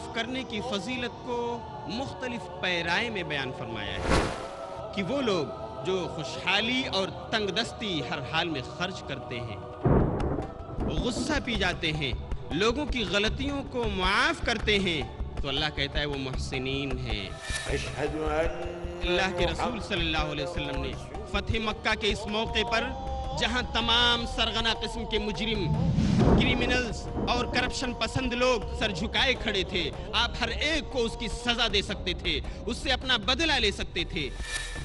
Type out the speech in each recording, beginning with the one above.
معاف کرنے کی فضیلت کو مختلف پیرائے میں بیان فرمایا ہے کہ وہ لوگ جو خوشحالی اور تنگ دستی ہر حال میں خرچ کرتے ہیں، غصہ پی جاتے ہیں، لوگوں کی غلطیوں کو معاف کرتے ہیں، تو اللہ کہتا ہے وہ محسنین ہیں۔ اشہد ان اللہ کے رسول صلی اللہ علیہ وسلم نے فتح مکہ کے اس موقع پر جہاں تمام سرغنہ قسم کے مجرم، کریمنلز اور کرپشن پسند لوگ سر جھکائے کھڑے تھے، آپ ہر ایک کو اس کی سزا دے سکتے تھے، اس سے اپنا بدلہ لے سکتے تھے،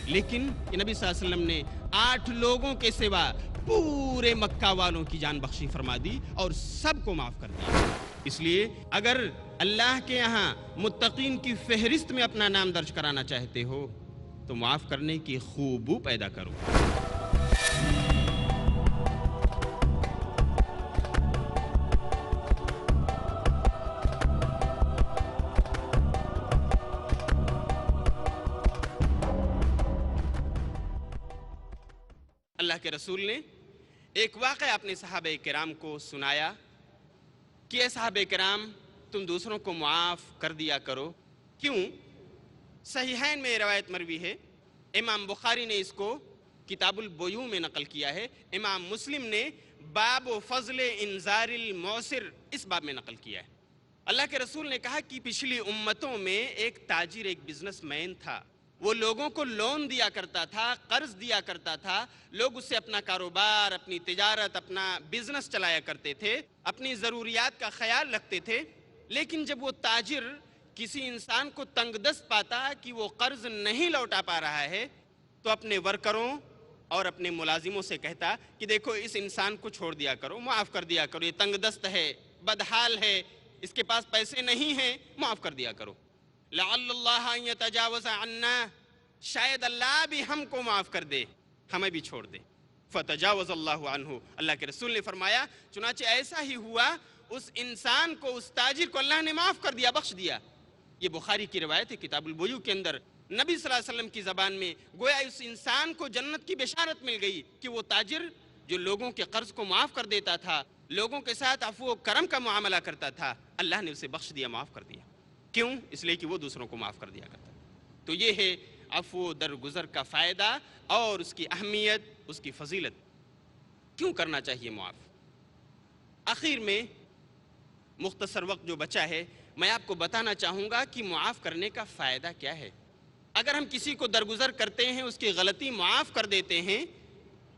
لیکن نبی صلی اللہ علیہ وسلم نے 8 لوگوں کے سوا پورے مکہ والوں کی جان بخشی فرما دی اور سب کو معاف کر دیا۔ اس لیے اگر اللہ کے یہاں متقین کی فہرست میں اپنا نام درج کرانا چاہتے ہو تو معاف کرنے کی خوبو پیدا کرو۔ اللہ کے رسول نے ایک واقعہ اپنے صحابہ کرام کو سنایا کہ اے صحابہ کرام تم دوسروں کو معاف کر دیا کرو۔ کیوں؟ صحیحین میں روایت مروی ہے، امام بخاری نے اس کو کتاب البیوع میں نقل کیا ہے، امام مسلم نے باب فضل انذار المعسر اس باب میں نقل کیا ہے۔ اللہ کے رسول نے کہا کہ پچھلی امتوں میں ایک تاجر، ایک بزنس مین تھا، وہ لوگوں کو لون دیا کرتا تھا، قرض دیا کرتا تھا، لوگ اس سے اپنا کاروبار، اپنی تجارت، اپنا بزنس چلایا کرتے تھے، اپنی ضروریات کا خیال رکھتے تھے، لیکن جب وہ تاجر کسی انسان کو تنگ دست پاتا کہ وہ قرض نہیں لوٹا پا رہا ہے تو اپنے ورکروں اور اپنے ملازموں سے کہتا کہ دیکھو اس انسان کو چھوڑ دیا کرو، معاف کر دیا کرو، یہ تنگ دست ہے، بدحال ہے، اس کے پاس پیسے نہیں ہیں، معاف کر دیا کرو۔ لعل اللہ ان یتجاوز عنا، شاید اللہ بھی ہم کو معاف کر دے، ہمیں بھی چھوڑ دے۔ فتجاوز اللہ عنہ، اللہ کے رسول نے فرمایا چنانچہ ایسا ہی ہوا، اس انسان کو، اس تاجر کو اللہ نے معاف کر دیا، بخش دیا۔ یہ بخاری کی روایت ہے کتاب البیوع کے اندر، نبی صلی اللہ علیہ وسلم کی زبان میں گویا اس انسان کو جنت کی بشارت مل گئی کہ وہ تاجر جو لوگوں کے قرض کو معاف کر دیتا تھا، لوگوں کے ساتھ عفو و کرم کا معاملہ کرتا تھا، اللہ نے اسے بخش دیا، معاف کر دیا۔ کیوں؟ اس لیے کہ وہ دوسروں کو معاف کر دیا کرتا۔ تو یہ ہے عفو درگزر کا فائدہ اور اس کی اہمیت، اس کی فضیلت۔ کیوں کرنا چاہیے معاف؟ آخر میں مختصر وقت جو بچا ہے میں آپ کو بتانا چاہوں گا کہ معاف کرنے کا فائدہ کیا ہے۔ اگر ہم کسی کو درگزر کرتے ہیں، اس کی غلطی معاف کر دیتے ہیں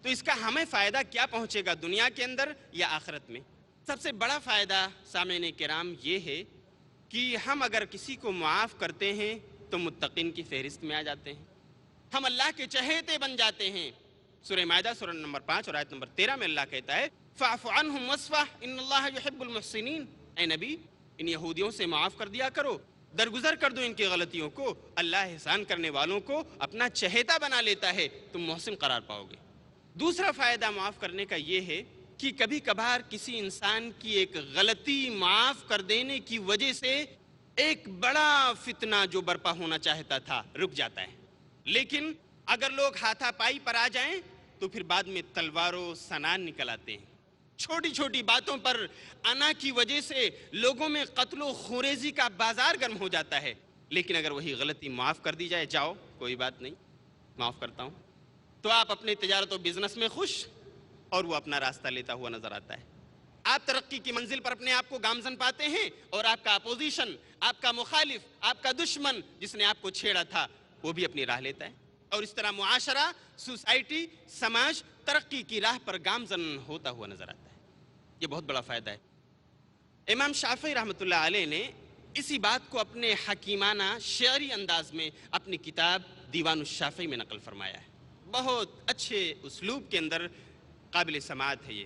تو اس کا ہمیں فائدہ کیا پہنچے گا، دنیا کے اندر یا آخرت میں؟ سب سے بڑا فائدہ سامعین کرام یہ ہے کہ ہم اگر کسی کو معاف کرتے ہیں تو متقین کی فہرست میں آ جاتے ہیں، ہم اللہ کے چہیتے بن جاتے ہیں۔ سورہ مائدہ سورہ نمبر 5 اور آیت نمبر 13 میں اللہ کہتا ہے فَاعْفُ عَنْهُمْ وَاصْفَحْ إِنَّ اللَّهَ يُحِبُّ الْمُحْسِنِينَ، اے نبی ان یہودیوں سے معاف کر دیا کرو، درگزر کر دو ان کی غلطیوں کو، اللہ احسان کرنے والوں کو اپنا چہیتا بنا لیتا ہے، تم محسن قرار پاؤ گے۔ دوسرا فائدہ معاف کرنے کا یہ ہے کہ کبھی کبھار کسی انسان کی ایک غلطی معاف کر دینے کی وجہ سے ایک بڑا فتنہ جو برپا ہونا چاہتا تھا رک جاتا ہے، لیکن اگر لوگ ہاتھا پائی پر آ جائیں تو پھر بعد میں تلوار و سنان نکل آتے ہیں۔ چھوٹی چھوٹی باتوں پر انا کی وجہ سے لوگوں میں قتل و خوریزی کا بازار گرم ہو جاتا ہے، لیکن اگر وہی غلطی معاف کر دی جائے، جاؤ کوئی بات نہیں، معاف کرتا ہوں، تو آپ اپنے تجارت و بزنس میں خوش اور وہ اپنا راستہ لیتا ہوا نظر آتا ہے۔ آپ ترقی کی منزل پر اپنے آپ کو گامزن پاتے ہیں اور آپ کا اپوزیشن، آپ کا مخالف، آپ کا دشمن جس نے آپ کو چھیڑا تھا وہ بھی اپنی راہ لیتا ہے، اور اس طرح معاشرہ، سوسائٹی، سماج ترقی کی راہ پر گامزن ہوتا ہوا نظر آتا ہے۔ یہ بہت بڑا فائدہ ہے۔ امام شافعی رحمۃ اللہ علیہ نے اسی بات کو اپنے حکیمانہ شعری انداز میں اپنی کتاب دیوان الشافعی میں نقل فرمایا ہے، بہت اچھے اسلوب کے اندر قابل سماعت ہے۔ یہ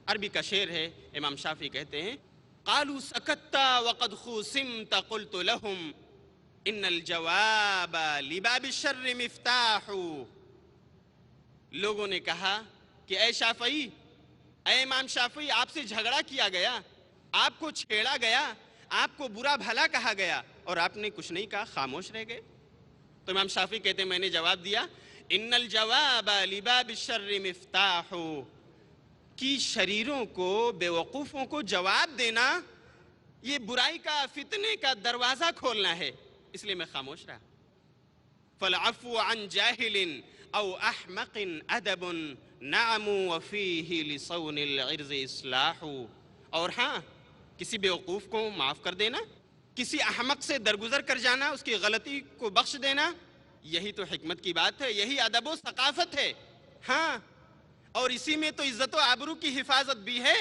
عربی کا شعر ہے، امام شافعی کہتے ہیں قالوا سکت وقد خوسمت قلت لهم ان الجواب لباب الشر مفتاح۔ لوگوں نے کہا کہ اے شافعی، اے امام شافعی، آپ سے جھگڑا کیا گیا، آپ کو چھیڑا گیا، آپ کو برا بھلا کہا گیا اور آپ نے کچھ نہیں کہا، خاموش رہ گئے۔ تو امام شافعی کہتے ہیں میں نے جواب دیا ان الجواب لباب الشر مفتاح، کہ شریروں کو، بے وقوفوں کو جواب دینا یہ برائی کا فتنے کا دروازہ کھولنا ہے، اس لیے میں خاموش رہا۔ فالعفو عن جاہل او احمق ادب نعم وفیہ لصون العرض اصلاح۔ اور ہاں، کسی بیوقوف کو معاف کر دینا، کسی احمق سے درگزر کر جانا، اس کی غلطی کو بخش دینا، یہی تو حکمت کی بات ہے، یہی ادب و ثقافت ہے۔ ہاں، اور اسی میں تو عزت و آبرو کی حفاظت بھی ہے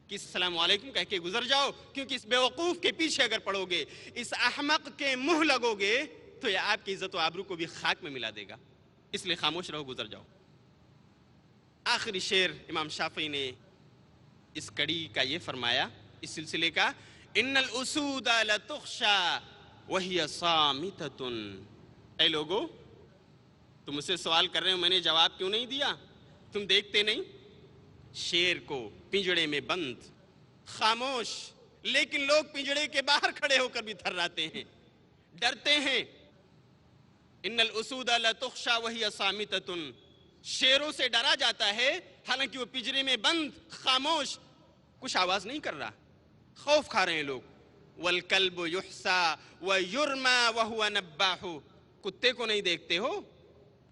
کہ السلام علیکم کہہ کے گزر جاؤ، کیونکہ اس بیوقوف کے پیچھے اگر پڑو گے، اس احمق کے منہ لگو گے تو یہ آپ کی عزت و آبرو کو بھی خاک میں ملا دے گا، اس لیے خاموش رہو، گزر جاؤ۔ آخری شعر امام شافعی نے اس کڑی کا یہ فرمایا، اس سلسلے کا، ان الاسود لتخشى وهي صامتة۔ اے لوگو، تم مجھ سے سوال کر رہے ہو، میں نے جواب کیوں نہیں دیا؟ تم دیکھتے نہیں شیر کو پنجڑے میں بند، خاموش، لیکن لوگ پنجڑے کے باہر کھڑے ہو کر بھی تھراتے ہیں، ڈرتے ہیں۔ ان الاسود لتخشى وهي صامتة، شیروں سے ڈرا جاتا ہے حالانکہ وہ پنجرے میں بند، خاموش، کچھ آواز نہیں کر رہا، خوف کھا رہے ہیں لوگ۔ والکلب یحصى ویرمى وهو نباح، کتے کو نہیں دیکھتے ہو،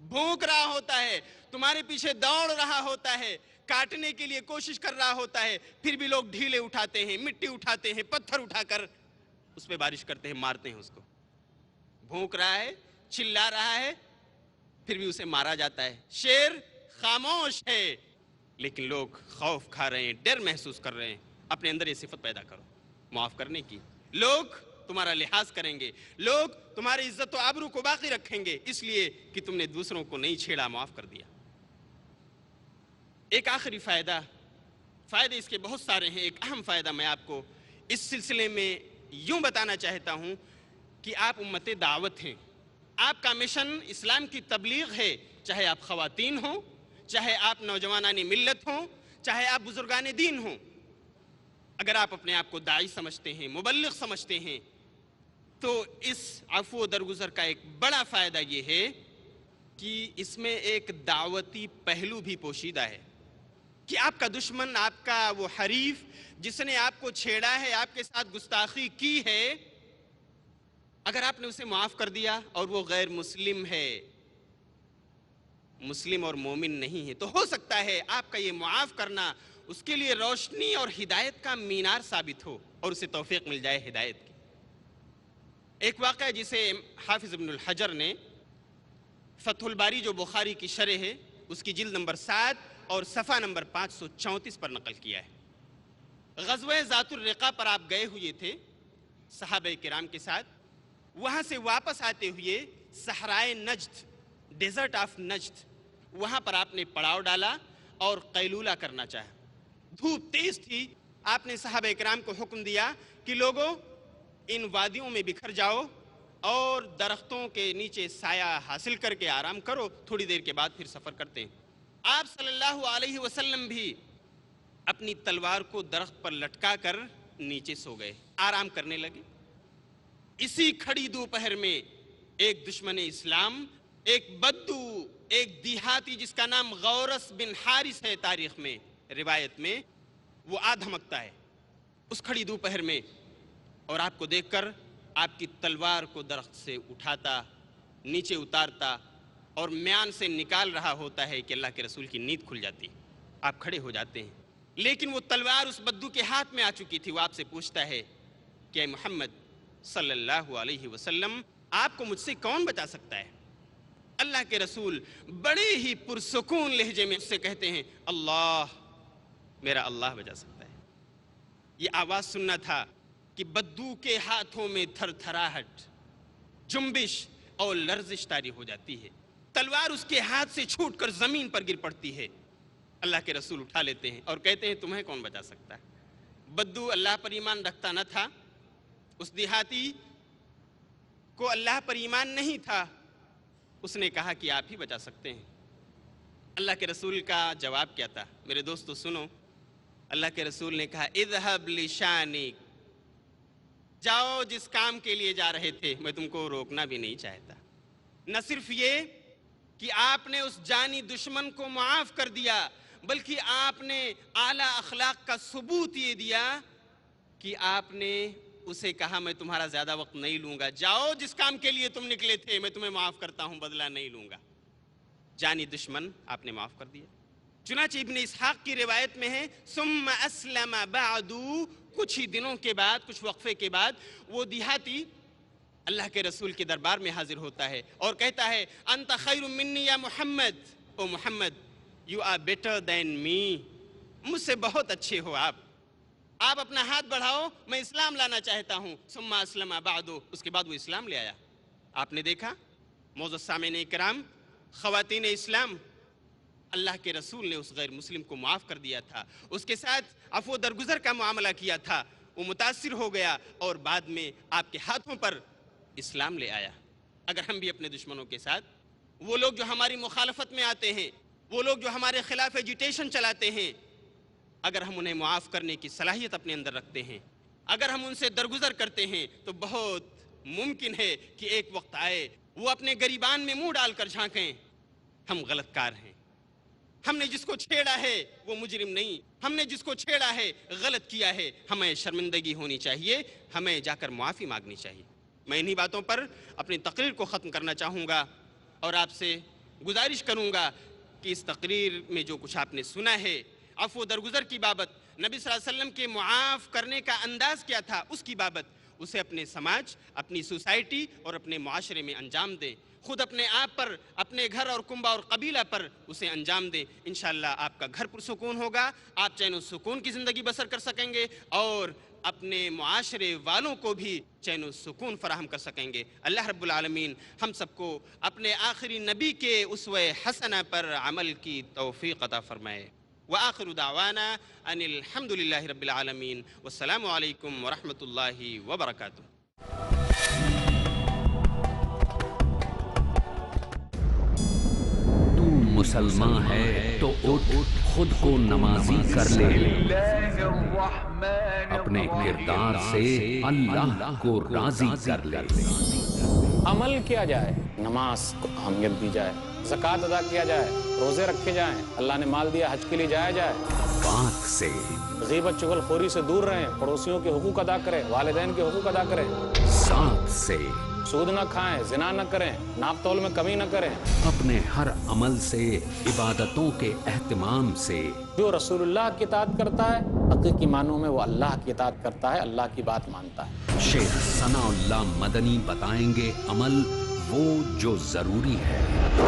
بھونک رہا ہوتا ہے، تمہارے پیچھے دوڑ رہا ہوتا ہے، کاٹنے کے لیے کوشش کر رہا ہوتا ہے، پھر بھی لوگ ڈھیلے اٹھاتے ہیں، مٹی اٹھاتے ہیں، پتھر اٹھا کر اس پہ بارش کرتے ہیں، مارتے ہیں اس کو۔ بھونک رہا ہے، چلا رہا ہے، پھر بھی اسے مارا جاتا ہے۔ شیر خاموش ہے، لیکن لوگ خوف کھا رہے ہیں، ڈر محسوس کر رہے ہیں۔ اپنے اندر یہ صفت پیدا کرو معاف کرنے کی، لوگ تمہارا لحاظ کریں گے، لوگ تمہاری عزت و آبرو کو باقی رکھیں گے، اس لیے کہ تم نے دوسروں کو نہیں چھیڑا، معاف کر دیا۔ ایک آخری فائدے اس کے بہت سارے ہیں، ایک اہم فائدہ میں آپ کو اس سلسلے میں یوں بتانا چاہتا ہوں کہ آپ امت دعوت ہیں، آپ کا مشن اسلام کی تبلیغ ہے، چاہے آپ خواتین ہوں، چاہے آپ نوجوانان ملت ہوں، چاہے آپ بزرگان دین ہوں۔ اگر آپ اپنے آپ کو داعی سمجھتے ہیں، مبلغ سمجھتے ہیں، تو اس عفو و درگزر کا ایک بڑا فائدہ یہ ہے کہ اس میں ایک دعوتی پہلو بھی پوشیدہ ہے کہ آپ کا دشمن، آپ کا وہ حریف جس نے آپ کو چھیڑا ہے، آپ کے ساتھ گستاخی کی ہے، اگر آپ نے اسے معاف کر دیا اور وہ غیر مسلم ہے، مسلم اور مومن نہیں ہے، تو ہو سکتا ہے آپ کا یہ معاف کرنا اس کے لیے روشنی اور ہدایت کا مینار ثابت ہو اور اسے توفیق مل جائے ہدایت کی۔ ایک واقعہ جسے حافظ ابن الحجر نے فتح الباری جو بخاری کی شرح ہے اس کی جلد نمبر 7 اور صفحہ نمبر 534 پر نقل کیا ہے۔ غزوہ ذات الرقا پر آپ گئے ہوئے تھے صحابہ کرام کے ساتھ، وہاں سے واپس آتے ہوئے صحرائے نجد، ڈیزرٹ آف نجد، وہاں پر آپ نے پڑاؤ ڈالا اور قیلولہ کرنا چاہا۔ دھوپ تیز تھی، آپ نے صحابہ کرام کو حکم دیا کہ لوگوں ان وادیوں میں بکھر جاؤ اور درختوں کے نیچے سایہ حاصل کر کے آرام کرو، تھوڑی دیر کے بعد پھر سفر کرتے ہیں۔ آپ صلی اللہ علیہ وسلم بھی اپنی تلوار کو درخت پر لٹکا کر نیچے سو گئے، آرام کرنے لگے۔ اسی کھڑی دوپہر میں ایک دشمن اسلام، ایک بدو، ایک دیہاتی جس کا نام غورس بن حارث ہے تاریخ میں، روایت میں، وہ آ دھمکتا ہے اس کھڑی دوپہر میں، اور آپ کو دیکھ کر آپ کی تلوار کو درخت سے اٹھاتا، نیچے اتارتا اور میان سے نکال رہا ہوتا ہے کہ اللہ کے رسول کی نیند کھل جاتی، آپ کھڑے ہو جاتے ہیں، لیکن وہ تلوار اس بدو کے ہاتھ میں آ چکی تھی۔ وہ آپ سے پوچھتا ہے کہ اے محمد صلی اللہ علیہ وسلم، آپ کو مجھ سے کون بچا سکتا ہے؟ اللہ کے رسول بڑے ہی پرسکون لہجے میں اس سے کہتے ہیں، اللہ، میرا اللہ بچا سکتا ہے۔ یہ آواز سننا تھا کہ بدو کے ہاتھوں میں تھر تھراہٹ، جنبش اور لرزش طاری ہو جاتی ہے، تلوار اس کے ہاتھ سے چھوٹ کر زمین پر گر پڑتی ہے۔ اللہ کے رسول اٹھا لیتے ہیں اور کہتے ہیں تمہیں کون بچا سکتا ہے؟ بدو اللہ پر ایمان رکھتا نہ تھا، اس دیہاتی کو اللہ پر ایمان نہیں تھا، اس نے کہا کہ آپ ہی بچا سکتے ہیں۔ اللہ کے رسول کا جواب کیا تھا؟ میرے دوستو سنو، اللہ کے رسول نے کہا اذهب لشانک، جاؤ جس کام کے لیے جا رہے تھے، میں تم کو روکنا بھی نہیں چاہتا۔ نہ صرف یہ کہ آپ نے اس جانی دشمن کو معاف کر دیا، بلکہ آپ نے اعلیٰ اخلاق کا ثبوت یہ دیا کہ آپ نے اسے کہا میں تمہارا زیادہ وقت نہیں لوں گا، جاؤ جس کام کے لیے تم نکلے تھے، میں تمہیں معاف کرتا ہوں، بدلہ نہیں لوں گا۔ جانی دشمن آپ نے معاف کر دیا۔ چنانچہ ابن اسحاق کی روایت میں ہے ثم اسلم بعد، کچھ ہی دنوں کے بعد، کچھ وقفے کے بعد وہ دیہاتی اللہ کے رسول کے دربار میں حاضر ہوتا ہے اور کہتا ہے انت خیر منی یا محمد، او محمد یو آر بیٹر دین می، مجھ سے بہت اچھے ہو آپ اپنا ہاتھ بڑھاؤ، میں اسلام لانا چاہتا ہوں۔ ثم اسلم بعد، اس کے بعد وہ اسلام لے آیا۔ آپ نے دیکھا معزز سامعین کرام، خواتین اسلام، اللہ کے رسول نے اس غیر مسلم کو معاف کر دیا تھا، اس کے ساتھ عفو درگزر کا معاملہ کیا تھا، وہ متاثر ہو گیا اور بعد میں آپ کے ہاتھوں پر اسلام لے آیا۔ اگر ہم بھی اپنے دشمنوں کے ساتھ، وہ لوگ جو ہماری مخالفت میں آتے ہیں، وہ لوگ جو ہمارے خلاف ایجیٹیشن چلاتے ہیں، اگر ہم انہیں معاف کرنے کی صلاحیت اپنے اندر رکھتے ہیں، اگر ہم ان سے درگزر کرتے ہیں، تو بہت ممکن ہے کہ ایک وقت آئے وہ اپنے گریبان میں منہ ڈال کر جھانکیں ہم غلط کار ہیں، ہم نے جس کو چھیڑا ہے وہ مجرم نہیں، ہم نے جس کو چھیڑا ہے غلط کیا ہے، ہمیں شرمندگی ہونی چاہیے، ہمیں جا کر معافی مانگنی چاہیے۔ میں انہی باتوں پر اپنی تقریر کو ختم کرنا چاہوں گا اور آپ سے گزارش کروں گا کہ اس تقریر میں جو کچھ آپ نے سنا ہے، عفو درگزر کی بابت، نبی صلی اللہ علیہ وسلم کے معاف کرنے کا انداز کیا تھا اس کی بابت، اسے اپنے سماج، اپنی سوسائٹی اور اپنے معاشرے میں انجام دیں، خود اپنے آپ پر، اپنے گھر اور کنبہ اور قبیلہ پر اسے انجام دیں۔ انشاءاللہ آپ کا گھر پرسکون ہوگا، آپ چین و سکون کی زندگی بسر کر سکیں گے اور اپنے معاشرے والوں کو بھی چین و سکون فراہم کر سکیں گے۔ اللہ رب العالمین ہم سب کو اپنے آخری نبی کے اسوہ حسنہ پر عمل کی توفیق عطا فرمائے۔ وآخر دعوانا ان الحمد للہ رب العالمین، والسلام علیکم ورحمۃ اللہ وبرکاتہ۔ تو مسلمان ہے تو اٹھ خود کو نمازی کر لے، اپنے کردار سے اللہ کو راضی کر لے۔ عمل کیا جائے، نماز کو اہمیت دی جائے، زکوٰۃ ادا کیا جائے، روزے رکھے جائیں، اللہ نے مال دیا حج کے لیے جایا جائے، پاک سے غیبت چغل خوری سے دور رہیں، پڑوسیوں کے حقوق ادا کریں، والدین کے حقوق ادا کریں، ساتھ سے سود نہ کھائیں، زنا نہ کریں، ناپ تول میں کمی نہ کریں۔ اپنے ہر عمل سے، عبادتوں کے اہتمام سے، جو رسول اللہ کی اطاعت کرتا ہے حقیقی معنوں میں وہ اللہ کی اطاعت کرتا ہے، اللہ کی بات مانتا ہے۔ شیخ ثناء اللہ مدنی بتائیں گے عمل وہ جو ضروری ہے۔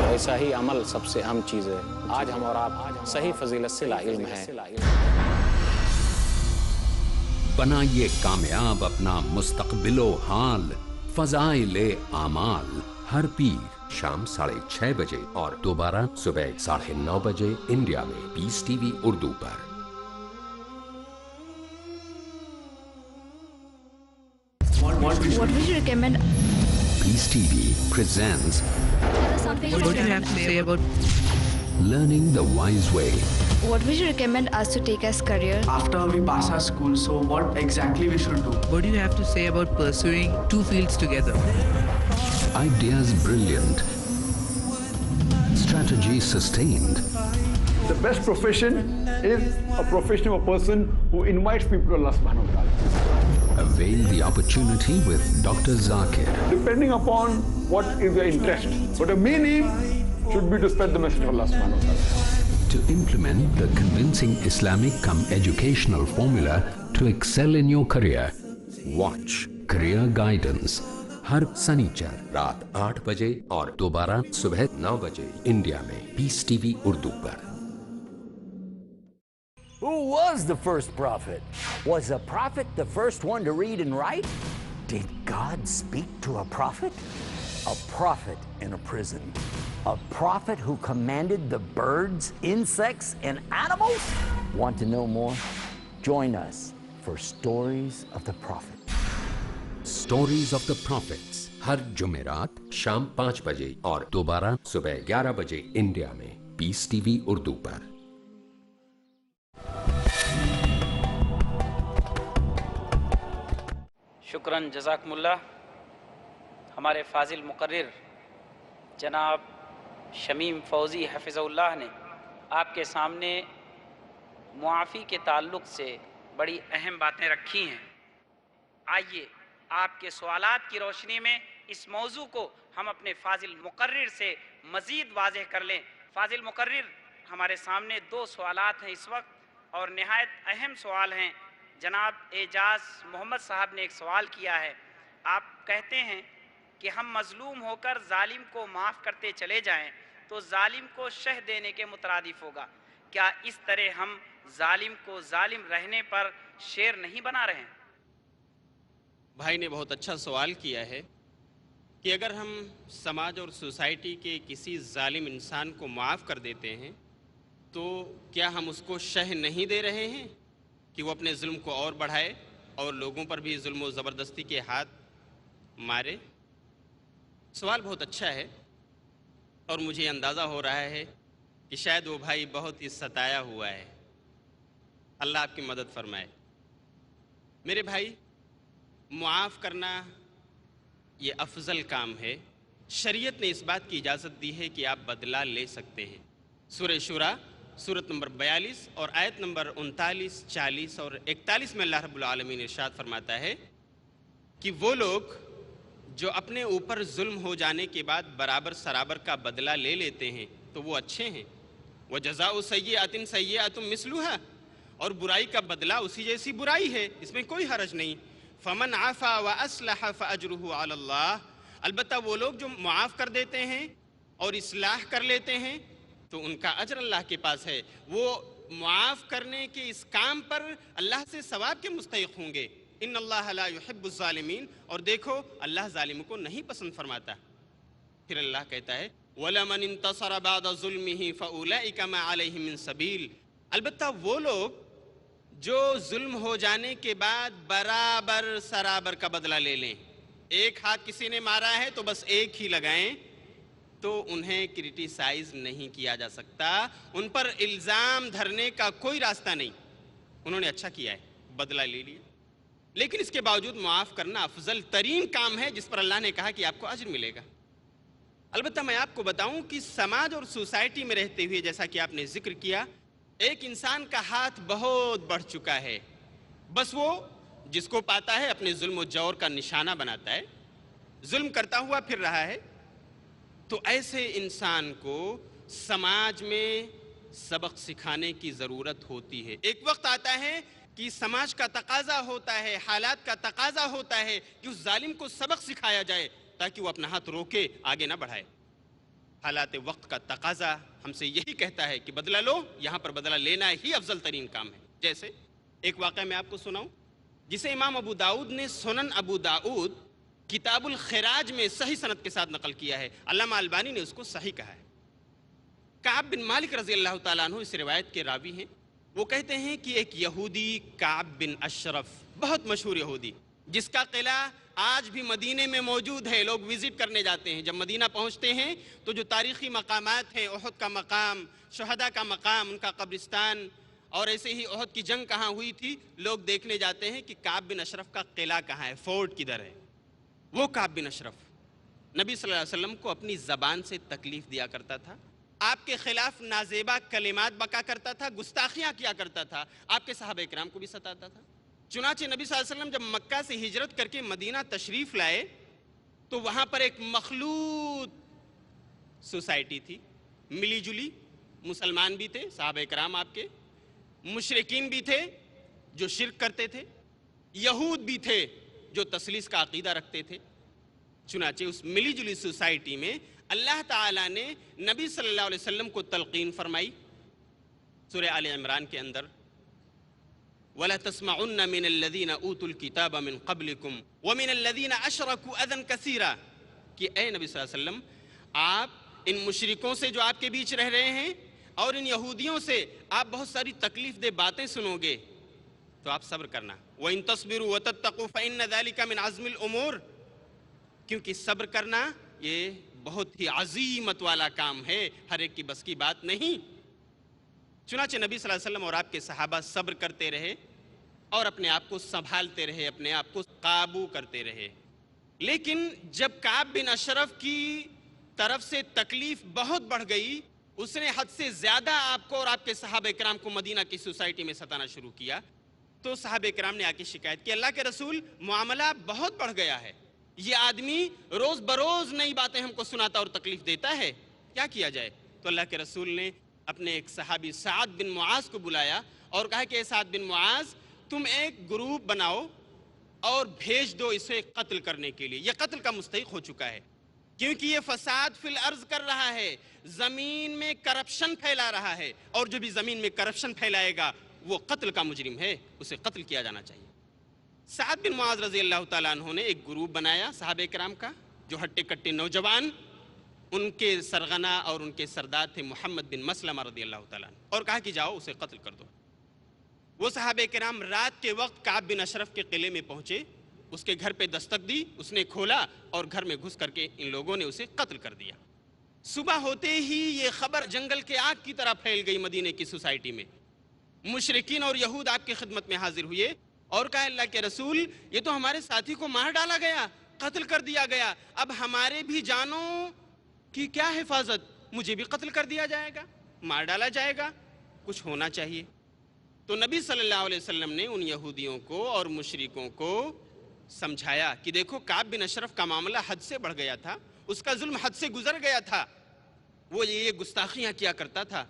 ایسا ہی عمل سب سے اہم چیز ہے۔ آج ہم اور آپ صحیح فضیلت سے لا علم ہیں۔ بنائیے کامیاب اپنا مستقبل و حال، فضائل اعمال، ہر پیر شام 6:30 بجے اور دوبارہ صبح 9:30 بجے انڈیا میں پیس ٹی وی اردو پر۔ What would you recommend? Peace T V presents Something What do you have to say about Learning the Wise Way. What would you recommend us to take as career? After we pass our school, so what exactly we should do? what do you have to say about pursuing two fields together? Ideas brilliant, strategy sustained. The best profession is a profession of a person who invites people to Allah subhanahu wa ta'ala. Avail the opportunity with Dr. Zakir. Depending upon what is your interest. But the main aim should be to spread the message of Allah subhanahu wa ta'ala. To implement the convincing Islamic educational formula to excel in your career. Watch Career Guidance. ہر سنیچر رات 8 بجے اور دوبارہ صبح 9 بجے India میں peace T V Urdu پر۔ Who was the first prophet? Was a prophet the first one to read and write? Did God speak to a prophet? A prophet in a prison. A prophet who commanded the birds, insects, and animals? Want to know more? Join us for Stories of the Prophet. Stories of the Prophets ہر جمعرات شام 5 بجے اور دوبارہ صبح 11 بجے India میں peace T V Urdu پر۔ شکراً، جزاکم اللہ۔ ہمارے فاضل مقرر جناب شمیم فوزی حفظہ اللہ نے آپ کے سامنے معافی کے تعلق سے بڑی اہم باتیں رکھی ہیں۔ آئیے آپ کے سوالات کی روشنی میں اس موضوع کو ہم اپنے فاضل مقرر سے مزید واضح کر لیں۔ فاضل مقرر، ہمارے سامنے 2 سوالات ہیں اس وقت اور نہایت اہم سوال ہیں۔ جناب اعجاز محمد صاحب نے ایک سوال کیا ہے۔ آپ کہتے ہیں کہ ہم مظلوم ہو کر ظالم کو معاف کرتے چلے جائیں تو ظالم کو شہ دینے کے مترادف ہوگا۔ کیا اس طرح ہم ظالم کو ظالم رہنے پر شیر نہیں بنا رہے ہیں؟ بھائی نے بہت اچھا سوال کیا ہے کہ اگر ہم سماج اور سوسائٹی کے کسی ظالم انسان کو معاف کر دیتے ہیں تو کیا ہم اس کو شہ نہیں دے رہے ہیں کہ وہ اپنے ظلم کو اور بڑھائے اور لوگوں پر بھی ظلم و زبردستی کے ہاتھ مارے؟ سوال بہت اچھا ہے اور مجھے اندازہ ہو رہا ہے کہ شاید وہ بھائی بہت ہی ستایا ہوا ہے۔ اللہ آپ کی مدد فرمائے۔ میرے بھائی، معاف کرنا یہ افضل کام ہے۔ شریعت نے اس بات کی اجازت دی ہے کہ آپ بدلہ لے سکتے ہیں۔ سورہ شورى سورت نمبر 42 اور آیت نمبر 39، 40 اور 41 میں اللہ رب العالمین ارشاد فرماتا ہے کہ وہ لوگ جو اپنے اوپر ظلم ہو جانے کے بعد برابر سرابر کا بدلہ لے لیتے ہیں تو وہ اچھے ہیں۔ وَجَزَاءُ سَيِّئَةٍ سَيِّئَةٌ مِثْلُهَا، اور برائی کا بدلہ اسی جیسی برائی ہے، اس میں کوئی حرج نہیں۔ فَمَنْ عَفَا وَأَصْلَحَ فَأَجْرُهُ عَلَى اللَّهِ، البتہ وہ لوگ جو معاف کر دیتے ہیں اور اصلاح کر لیتے ہیں تو ان کا اجر اللہ کے پاس ہے۔ وہ معاف کرنے کے اس کام پر اللہ سے ثواب کے مستحق ہوں گے۔ ان اللہ لا يحب الظالمین، اور دیکھو اللہ ظالموں کو نہیں پسند فرماتا۔ پھر اللہ کہتا ہے وَلَمَنِ انتصر بعد ظلمه فَأُولَئِكَ مَا عَلَيْهِم مِّن سَبِيلٍ، البتہ وہ لوگ جو ظلم ہو جانے کے بعد برابر سرابر کا بدلہ لے لیں، ایک ہاتھ کسی نے مارا ہے تو بس ایک ہی لگائیں، تو انہیں کرٹیسائز نہیں کیا جا سکتا، ان پر الزام دھرنے کا کوئی راستہ نہیں۔ انہوں نے اچھا کیا ہے، بدلہ لے لیا، لیکن اس کے باوجود معاف کرنا افضل ترین کام ہے جس پر اللہ نے کہا کہ آپ کو اجر ملے گا۔ البتہ میں آپ کو بتاؤں کہ سماج اور سوسائٹی میں رہتے ہوئے، جیسا کہ آپ نے ذکر کیا، ایک انسان کا ہاتھ بہت بڑھ چکا ہے، بس وہ جس کو پاتا ہے اپنے ظلم و جور کا نشانہ بناتا ہے، ظلم کرتا ہوا پھر رہا ہے۔ تو ایسے انسان کو سماج میں سبق سکھانے کی ضرورت ہوتی ہے۔ ایک وقت آتا ہے کہ سماج کا تقاضا ہوتا ہے، حالات کا تقاضا ہوتا ہے کہ اس ظالم کو سبق سکھایا جائے تاکہ وہ اپنا ہاتھ روکے، آگے نہ بڑھائے۔ حالات وقت کا تقاضا ہم سے یہی کہتا ہے کہ بدلہ لو، یہاں پر بدلہ لینا ہی افضل ترین کام ہے۔ جیسے ایک واقعہ میں آپ کو سناؤں جسے امام ابو داؤد نے سنن ابو داؤد کتاب الخراج میں صحیح سند کے ساتھ نقل کیا ہے۔ علامہ البانی نے اس کو صحیح کہا ہے۔ کعب بن مالک رضی اللہ تعالیٰ عنہ اس روایت کے راوی ہیں۔ وہ کہتے ہیں کہ ایک یہودی کعب بن اشرف، بہت مشہور یہودی، جس کا قلعہ آج بھی مدینے میں موجود ہے، لوگ وزٹ کرنے جاتے ہیں۔ جب مدینہ پہنچتے ہیں تو جو تاریخی مقامات ہیں، احد کا مقام، شہداء کا مقام، ان کا قبرستان، اور ایسے ہی احد کی جنگ کہاں ہوئی تھی، لوگ دیکھنے جاتے ہیں کہ کعب بن اشرف کا قلعہ کہاں ہے، فورٹ کدھر ہے۔ وہ کعب بن اشرف نبی صلی اللہ علیہ وسلم کو اپنی زبان سے تکلیف دیا کرتا تھا، آپ کے خلاف نازیبا کلمات بکا کرتا تھا، گستاخیاں کیا کرتا تھا، آپ کے صحابہ کرام کو بھی ستاتا تھا۔ چنانچہ نبی صلی اللہ علیہ وسلم جب مکہ سے ہجرت کر کے مدینہ تشریف لائے تو وہاں پر ایک مخلوط سوسائٹی تھی، ملی جلی، مسلمان بھی تھے صحابہ کرام آپ کے، مشرکین بھی تھے جو شرک کرتے تھے، یہود بھی تھے جو تثلیث کا عقیدہ رکھتے تھے۔ چنانچہ اس ملی جلی سوسائٹی میں اللہ تعالیٰ نے نبی صلی اللہ علیہ وسلم کو تلقین فرمائی سورہ آل عمران کے اندر، وَلَا تَسْمَعُنَّ مِنَ الَّذِينَ أُوتُوا الْكِتَابَ مِنْ قَبْلِكُمْ وَمِنَ الَّذِينَ أَشْرَكُوا أَذًى كَثِيرًا، کہ اے نبی صلی اللہ علیہ وسلم، آپ ان مشرکوں سے جو آپ کے بیچ رہ رہے ہیں اور ان یہودیوں سے آپ بہت ساری تکلیف دہ باتیں سنو گے تو آپ صبر کرنا۔ وَإِن تَصْبِرُوا وَتَتَّقُوا فَإِنَّ ذَلِكَ مِنْ عَزْمِ الْأُمُورِ، کیونکہ صبر کرنا یہ بہت ہی عظیمت والا کام ہے، ہر ایک کی بس کی بات نہیں۔ چنانچہ نبی صلی اللہ علیہ وسلم اور آپ کے صحابہ صبر کرتے رہے اور اپنے آپ کو سنبھالتے رہے، اپنے آپ کو قابو کرتے رہے۔ لیکن جب کعب بن اشرف کی طرف سے تکلیف بہت بڑھ گئی، اس نے حد سے زیادہ آپ کو اور آپ کے صحابہ کرام کو مدینہ کی سوسائٹی میں ستانا شروع کیا، تو صحابہ کرام نے آ کے شکایت کی اللہ کے رسول معاملہ بہت بڑھ گیا ہے، یہ آدمی روز بروز نئی باتیں ہم کو سناتا اور تکلیف دیتا ہے، کیا کیا جائے؟ تو اللہ کے رسول نے اپنے ایک صحابی سعد بن معاذ کو بلایا اور کہا کہ اے سعد بن معاذ تم ایک گروپ بناؤ اور بھیج دو اسے قتل کرنے کے لیے، یہ قتل کا مستحق ہو چکا ہے کیونکہ یہ فساد فی الارض کر رہا ہے، زمین میں کرپشن پھیلا رہا ہے، اور جو بھی زمین میں کرپشن پھیلائے گا وہ قتل کا مجرم ہے، اسے قتل کیا جانا چاہیے۔ سعد بن معاذ رضی اللہ تعالیٰ عنہ نے ایک گروپ بنایا صحابہ کرام کا، جو ہٹے کٹے نوجوان، ان کے سرغنہ اور ان کے سردار تھے محمد بن مسلمہ رضی اللہ تعالیٰ عنہ، اور کہا کہ جاؤ اسے قتل کر دو۔ وہ صحابہ کرام رات کے وقت کعب بن اشرف کے قلعے میں پہنچے، اس کے گھر پہ دستک دی، اس نے کھولا اور گھر میں گھس کر کے ان لوگوں نے اسے قتل کر دیا۔ صبح ہوتے ہی یہ خبر جنگل کے آگ کی طرح پھیل گئی مدینے کی سوسائٹی میں، مشرکین اور یہود آپ کی خدمت میں حاضر ہوئے اور کہا اللہ کے رسول یہ تو ہمارے ساتھی کو مار ڈالا گیا، قتل کر دیا گیا، اب ہمارے بھی جانوں کی کیا حفاظت؟ مجھے بھی قتل کر دیا جائے گا، مار ڈالا جائے گا، کچھ ہونا چاہیے۔ تو نبی صلی اللہ علیہ وسلم نے ان یہودیوں کو اور مشرکوں کو سمجھایا کہ دیکھو کعب بن اشرف کا معاملہ حد سے بڑھ گیا تھا، اس کا ظلم حد سے گزر گیا تھا، وہ یہ گستاخیاں کیا کرتا تھا۔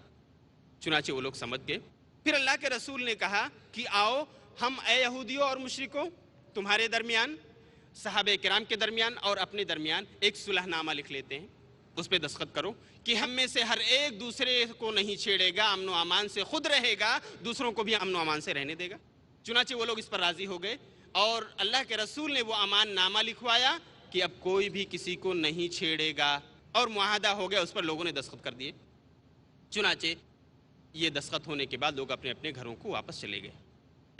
چنانچہ وہ لوگ سمجھ گئے۔ پھر اللہ کے رسول نے کہا کہ آؤ ہم اے یہودیوں اور مشرکوں تمہارے درمیان، صحابہ کرام کے درمیان اور اپنے درمیان ایک صلح نامہ لکھ لیتے ہیں، اس پہ دستخط کرو کہ ہم میں سے ہر ایک دوسرے کو نہیں چھیڑے گا، امن و امان سے خود رہے گا، دوسروں کو بھی امن و امان سے رہنے دے گا۔ چنانچہ وہ لوگ اس پر راضی ہو گئے اور اللہ کے رسول نے وہ امان نامہ لکھوایا کہ اب کوئی بھی کسی کو نہیں چھیڑے گا، اور معاہدہ ہو گیا، اس پر لوگوں نے دستخط کر دیے۔ چنانچہ یہ دستخط ہونے کے بعد لوگ اپنے اپنے گھروں کو واپس چلے گئے۔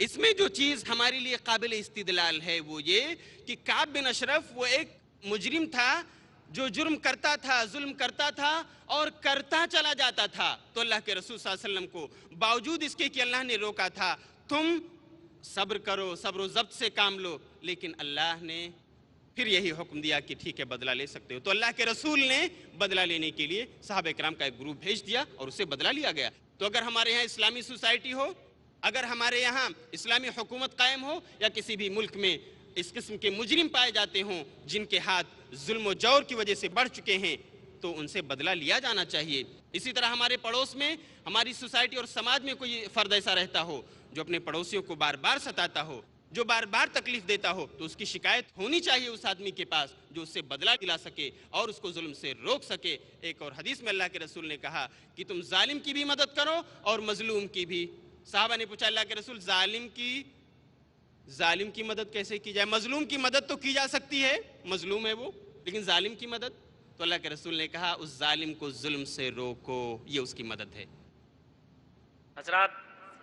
اس میں جو چیز ہمارے لیے قابل استدلال ہے وہ یہ کہ کعب بن اشرف وہ ایک مجرم تھا جو جرم کرتا تھا، ظلم کرتا تھا اور کرتا چلا جاتا تھا، تو اللہ کے رسول صلی اللہ علیہ وسلم کو باوجود اس کے کہ اللہ نے روکا تھا تم صبر کرو، صبر و ضبط سے کام لو، لیکن اللہ نے پھر یہی حکم دیا کہ ٹھیک ہے بدلہ لے سکتے ہو۔ تو اللہ کے رسول نے بدلہ لینے کے لیے صحابہ کرام کا ایک گروپ بھیج دیا اور اسے بدلہ لیا گیا۔ تو اگر ہمارے یہاں اسلامی سوسائٹی ہو، اگر ہمارے یہاں اسلامی حکومت قائم ہو، یا کسی بھی ملک میں اس قسم کے مجرم پائے جاتے ہوں جن کے ہاتھ ظلم و جور کی وجہ سے بڑھ چکے ہیں، تو ان سے بدلہ لیا جانا چاہیے۔ اسی طرح ہمارے پڑوس میں، ہماری سوسائٹی اور سماج میں کوئی فرد ایسا رہتا ہو جو اپنے پڑوسیوں کو بار بار ستاتا ہو، جو بار بار تکلیف دیتا ہو، تو اس کی شکایت ہونی چاہیے اس آدمی کے پاس جو اس سے بدلہ دلا سکے اور اس کو ظلم سے روک سکے۔ ایک اور حدیث میں اللہ کے رسول نے کہا کہ تم ظالم کی بھی مدد کرو اور مظلوم کی بھی۔ صحابہ نے پوچھا اللہ کے رسول ظالم کی مدد کیسے کی جائے؟ مظلوم کی مدد تو کی جا سکتی ہے، مظلوم ہے وہ، لیکن ظالم کی مدد؟ تو اللہ کے رسول نے کہا اس ظالم کو ظلم سے روکو، یہ اس کی مدد ہے۔ حضرات،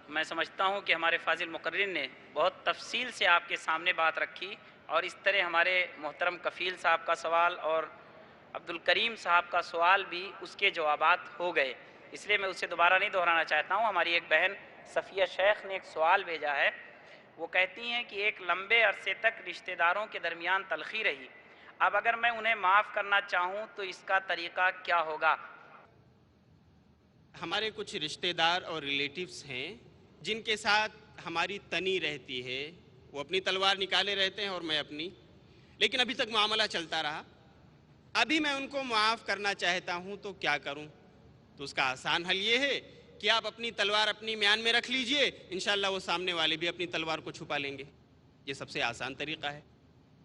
میں سمجھتا ہوں کہ ہمارے فاضل مقرر نے بہت تفصیل سے آپ کے سامنے بات رکھی، اور اس طرح ہمارے محترم کفیل صاحب کا سوال اور عبد الکریم صاحب کا سوال بھی اس کے جوابات ہو گئے، اس لیے میں اسے دوبارہ نہیں دہرانا چاہتا ہوں۔ ہماری ایک بہن صفیہ شیخ نے ایک سوال بھیجا ہے، وہ کہتی ہیں کہ ایک لمبے عرصے تک رشتہ داروں کے درمیان تلخی رہی، اب اگر میں انہیں معاف کرنا چاہوں تو اس کا طریقہ کیا ہوگا؟ ہمارے کچھ رشتہ دار اور ریلیٹیوز ہیں جن کے ساتھ ہماری تنی رہتی ہے، وہ اپنی تلوار نکالے رہتے ہیں اور میں اپنی، لیکن ابھی تک معاملہ چلتا رہا۔ ابھی میں ان کو معاف کرنا چاہتا ہوں تو کیا کروں؟ تو اس کا آسان حل یہ ہے کہ آپ اپنی تلوار اپنی میان میں رکھ لیجئے، انشاءاللہ وہ سامنے والے بھی اپنی تلوار کو چھپا لیں گے، یہ سب سے آسان طریقہ ہے۔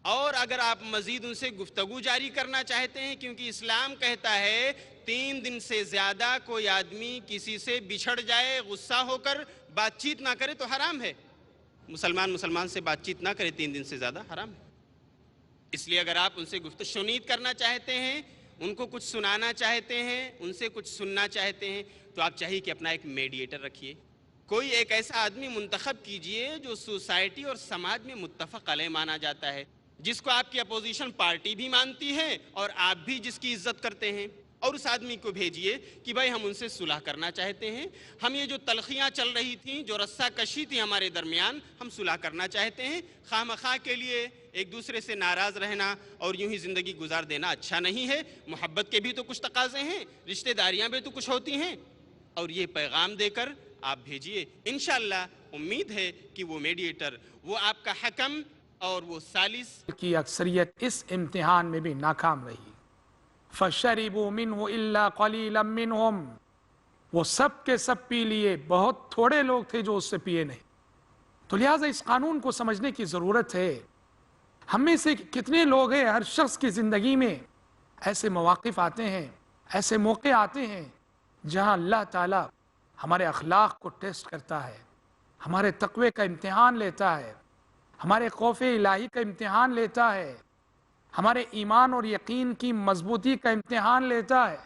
اور اگر آپ مزید ان سے گفتگو جاری کرنا چاہتے ہیں، کیونکہ اسلام کہتا ہے 3 دن سے زیادہ کوئی آدمی کسی سے بچھڑ جائے، غصہ ہو کر بات چیت نہ کرے تو حرام ہے، مسلمان سے بات چیت نہ کرے 3 دن سے زیادہ حرام ہے۔ اس لیے اگر آپ ان سے گفتگو شنید کرنا چاہتے ہیں، ان کو کچھ سنانا چاہتے ہیں، ان سے کچھ سننا چاہتے ہیں، تو آپ چاہیے کہ اپنا ایک میڈیٹر رکھیے، کوئی ایک ایسا آدمی منتخب کیجئے جو سوسائٹی اور سماج میں متفق علیہ مانا جاتا ہے، جس کو آپ کی اپوزیشن پارٹی بھی مانتی ہے اور آپ بھی جس کی عزت کرتے ہیں، اور اس آدمی کو بھیجئے کہ بھائی ہم ان سے صلح کرنا چاہتے ہیں، ہم یہ جو تلخیاں چل رہی تھیں، جو رسہ کشی تھی ہمارے درمیان، ہم صلح کرنا چاہتے ہیں۔ خواہ مخواہ کے لیے ایک دوسرے سے ناراض رہنا اور یوں ہی زندگی گزار دینا اچھا نہیں ہے، محبت کے بھی تو کچھ تقاضے ہیں، رشتہ داریاں بھی تو کچھ ہوتی ہیں، اور یہ پیغام دے کر آپ بھیجیے. انشاءاللہ امید ہے کہ وہ میڈیٹر، وہ آپ کا حکم اور وہ ثالث کی اکثریت اس امتحان میں بھی ناکام رہی. فَشَرِبُوا مِنْهُ إِلَّا قَلِيلًا مِّنْهُمْ، وہ سب کے سب پی لیے، بہت تھوڑے لوگ تھے جو اس سے پیے نہیں. تو لہٰذا اس قانون کو سمجھنے کی ضرورت ہے. ہم میں سے کتنے لوگ ہیں، ہر شخص کی زندگی میں ایسے مواقف آتے ہیں، ایسے موقع آتے ہیں جہاں اللہ تعالیٰ ہمارے اخلاق کو ٹیسٹ کرتا ہے، ہمارے تقوی کا امتحان لیتا ہے، ہمارے خوف الہی کا امتحان لیتا ہے، ہمارے ایمان اور یقین کی مضبوطی کا امتحان لیتا ہے.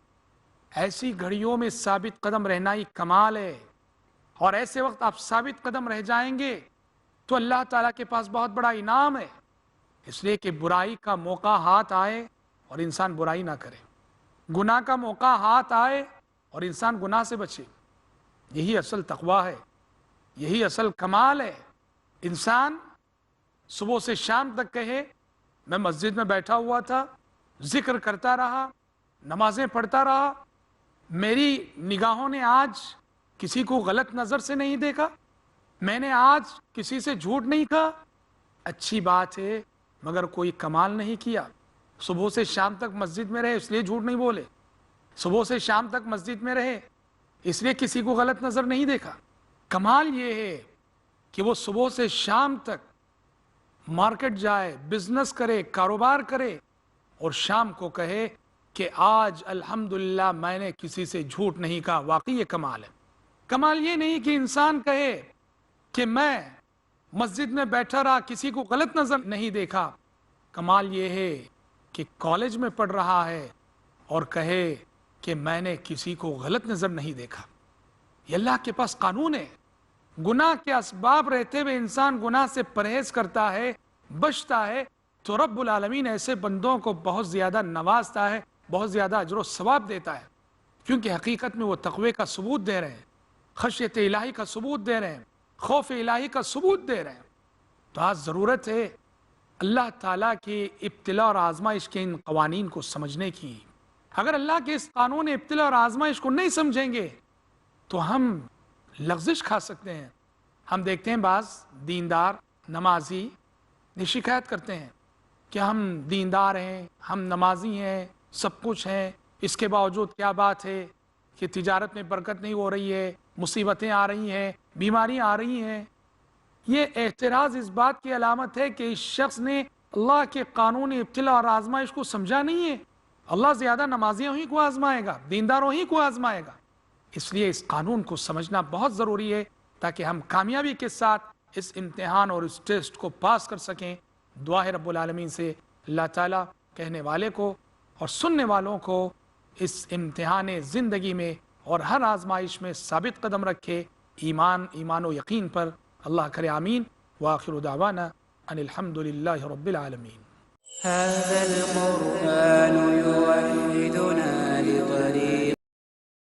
ایسی گھڑیوں میں ثابت قدم رہنا ہی کمال ہے. اور ایسے وقت آپ ثابت قدم رہ جائیں گے تو اللہ تعالیٰ کے پاس بہت بڑا انعام ہے. اس لیے کہ برائی کا موقع ہاتھ آئے اور انسان برائی نہ کرے، گناہ کا موقع ہاتھ آئے اور انسان گناہ سے بچے. یہی اصل تقوی ہے، یہی اصل کمال ہے. انسان صبح سے شام تک کہے میں مسجد میں بیٹھا ہوا تھا، ذکر کرتا رہا، نمازیں پڑھتا رہا، میری نگاہوں نے آج کسی کو غلط نظر سے نہیں دیکھا، میں نے آج کسی سے جھوٹ نہیں کہا. اچھی بات ہے، مگر کوئی کمال نہیں کیا. صبح سے شام تک مسجد میں رہے اس لیے جھوٹ نہیں بولے، صبح سے شام تک مسجد میں رہے اس لیے کسی کو غلط نظر نہیں دیکھا. کمال یہ ہے کہ وہ صبح سے شام تک مارکیٹ جائے، بزنس کرے، کاروبار کرے اور شام کو کہے کہ آج الحمدللہ میں نے کسی سے جھوٹ نہیں کہا. واقعی یہ کمال ہے. کمال یہ نہیں کہ انسان کہے کہ میں مسجد میں بیٹھا رہا، کسی کو غلط نظر نہیں دیکھا. کمال یہ ہے کہ کالج میں پڑھ رہا ہے اور کہے کہ میں نے کسی کو غلط نظر نہیں دیکھا. یہ اللہ کے پاس قانون ہے. گناہ کے اسباب رہتے ہوئے انسان گناہ سے پرہیز کرتا ہے، بچتا ہے، تو رب العالمین ایسے بندوں کو بہت زیادہ نوازتا ہے، بہت زیادہ اجر و ثواب دیتا ہے، کیونکہ حقیقت میں وہ تقوی کا ثبوت دے رہے ہیں، خشیت الہی کا ثبوت دے رہے ہیں، خوف الہی کا ثبوت دے رہے ہیں. تو آج ضرورت ہے اللہ تعالیٰ کی ابتلاء اور آزمائش کے ان قوانین کو سمجھنے کی. اگر اللہ کے اس قانون ابتلاء اور آزمائش کو نہیں سمجھیں گے تو ہم لغزش کھا سکتے ہیں. ہم دیکھتے ہیں بعض دیندار نمازی یہ شکایت کرتے ہیں کہ ہم دیندار ہیں، ہم نمازی ہیں، سب کچھ ہیں، اس کے باوجود کیا بات ہے کہ تجارت میں برکت نہیں ہو رہی ہے، مصیبتیں آ رہی ہیں، بیماریاں آ رہی ہیں. یہ اعتراض اس بات کی علامت ہے کہ اس شخص نے اللہ کے قانون ابتلاء اور آزمائش کو سمجھا نہیں ہے. اللہ زیادہ نمازیوں ہی کو آزمائے گا، دینداروں ہی کو آزمائے گا. اس لیے اس قانون کو سمجھنا بہت ضروری ہے تاکہ ہم کامیابی کے ساتھ اس امتحان اور اس ٹیسٹ کو پاس کر سکیں. دعا ہے رب العالمین سے اللہ تعالیٰ کہنے والے کو اور سننے والوں کو اس امتحان زندگی میں اور ہر آزمائش میں ثابت قدم رکھے، ایمان و یقین پر. اللہ کرے آمین. وآخر دعوانا ان الحمد للہ رب العالمین. هذا القرآن يوحدنا لطريق